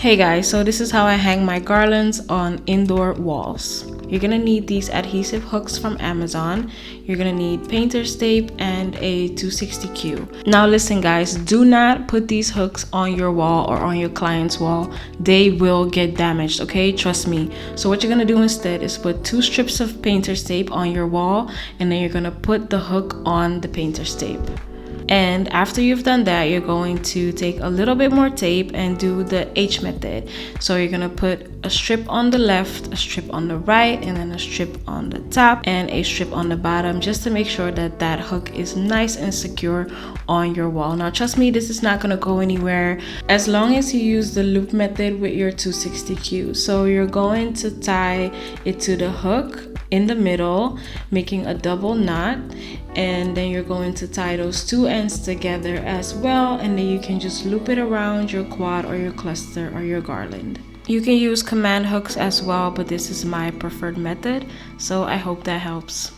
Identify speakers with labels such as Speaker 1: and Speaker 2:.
Speaker 1: Hey guys, so this is how I hang my garlands on indoor walls. You're gonna need these adhesive hooks from Amazon. You're gonna need painter's tape and a 260Q. Now listen guys, do not put these hooks on your wall or on your client's wall. They will get damaged, okay? Trust me. So what you're gonna do instead is put 2 strips of painter's tape on your wall, and then you're gonna put the hook on the painter's tape. And after you've done that, you're going to take a little bit more tape and do the H method. So you're gonna put a strip on the left, a strip on the right, and then a strip on the top and a strip on the bottom, just to make sure that that hook is nice and secure on your wall. Now trust me, this is not gonna go anywhere as long as you use the loop method with your 260Q. So you're going to tie it to the hook in the middle, making a double knot, and then you're going to tie those 2 ends together as well, and then you can just loop it around your quad or your cluster or your garland. You can use command hooks as well, but this is my preferred method, so I hope that helps.